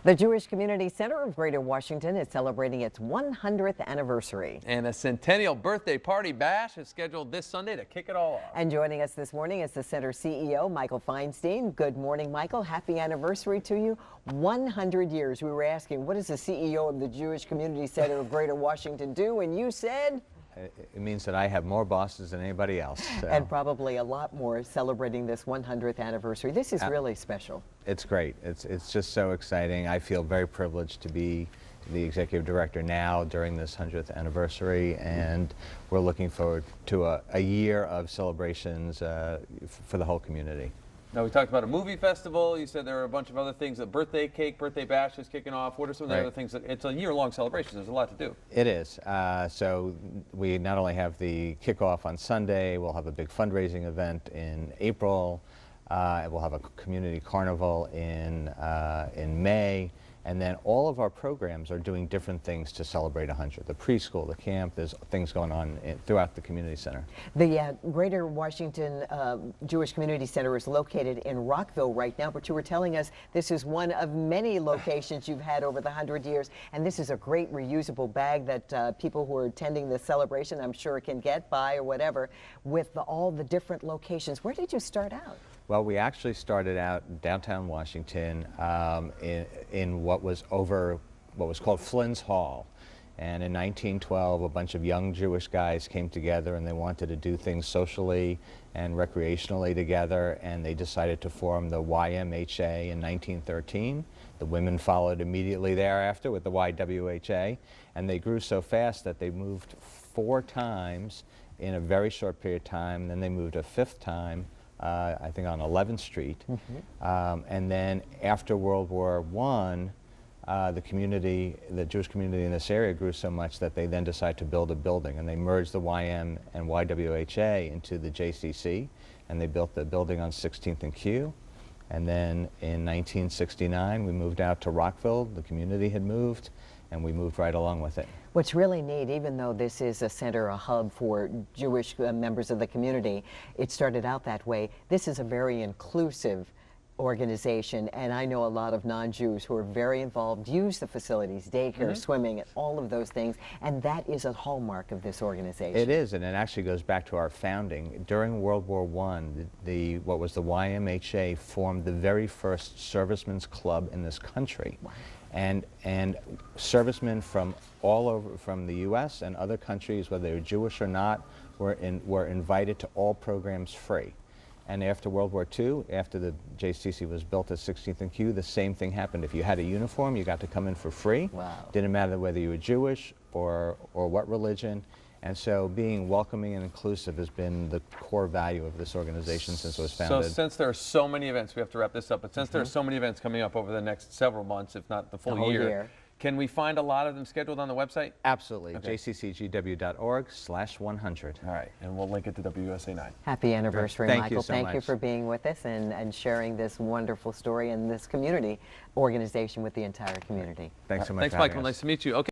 The Jewish Community Center of Greater Washington is celebrating its 100th anniversary. And a centennial birthday party bash is scheduled this Sunday to kick it all off. And joining us this morning is the center CEO, Michael Feinstein. Good morning, Michael. Happy anniversary to you. 100 years. We were asking, what does the CEO of the Jewish Community Center of Greater Washington do? And you said? It means that I have more bosses than anybody else. So. And probably a lot more celebrating this 100th anniversary. This is really special. It's great. It's just so exciting. I feel very privileged to be the executive director now during this 100th anniversary, and we're looking forward to a year of celebrations for the whole community. Now, we talked about a movie festival. You said there are a bunch of other things. A birthday cake, birthday bash is kicking off. What are some of the other things? It's a year-long celebration. There's a lot to do. It is. So we not only have the kickoff on Sunday, we'll have a big fundraising event in April. We'll have a community carnival in May. And then all of our programs are doing different things to celebrate 100. The preschool, the camp, there's things going on throughout the community center. The Greater Washington Jewish Community Center is located in Rockville right now, but you were telling us this is one of many locations you've had over the 100 years, and this is a great reusable bag that people who are attending the celebration, I'm sure, can get by or whatever, with all the different locations. Where did you start out? Well, we actually started out in downtown Washington in what was called Flynn's Hall. And in 1912, a bunch of young Jewish guys came together and they wanted to do things socially and recreationally together, and they decided to form the YMHA in 1913. The women followed immediately thereafter with the YWHA, and they grew so fast that they moved 4 times in a very short period of time. Then they moved a 5th time, I think on 11th Street. And then after World War I, the Jewish community in this area grew so much that they then decided to build a building, and they merged the YM and YWHA into the JCC, and they built the building on 16th and Q. And then in 1969, we moved out to Rockville. The community had moved, and we moved right along with it. What's really neat, even though this is a center, a hub for Jewish members of the community, it started out that way. This is a very inclusive organization, and I know a lot of non-Jews who are very involved, use the facilities, daycare, swimming, and all of those things, and that is a hallmark of this organization. It is, and it actually goes back to our founding. During World War I, what was the YMHA formed the very first servicemen's club in this country. Wow. And servicemen from all over, from the U.S. and other countries, whether they were Jewish or not, were invited to all programs free. And after World War II, after the JCC was built at 16th and Q, the same thing happened. If you had a uniform, you got to come in for free. Wow. Didn't matter whether you were Jewish or what religion. And so being welcoming and inclusive has been the core value of this organization since it was founded. So since there are so many events, we have to wrap this up, but since there are so many events coming up over the next several months, if not the full year, can we find a lot of them scheduled on the website? Absolutely. Okay. JCCGW.org/100. All right, and we'll link it to WUSA 9. Happy anniversary, Thank Michael. you so Thank much. you for being with us and sharing this wonderful story and this community organization with the entire community. Thanks so much. Thanks, for having Michael. us. Nice to meet you. Okay.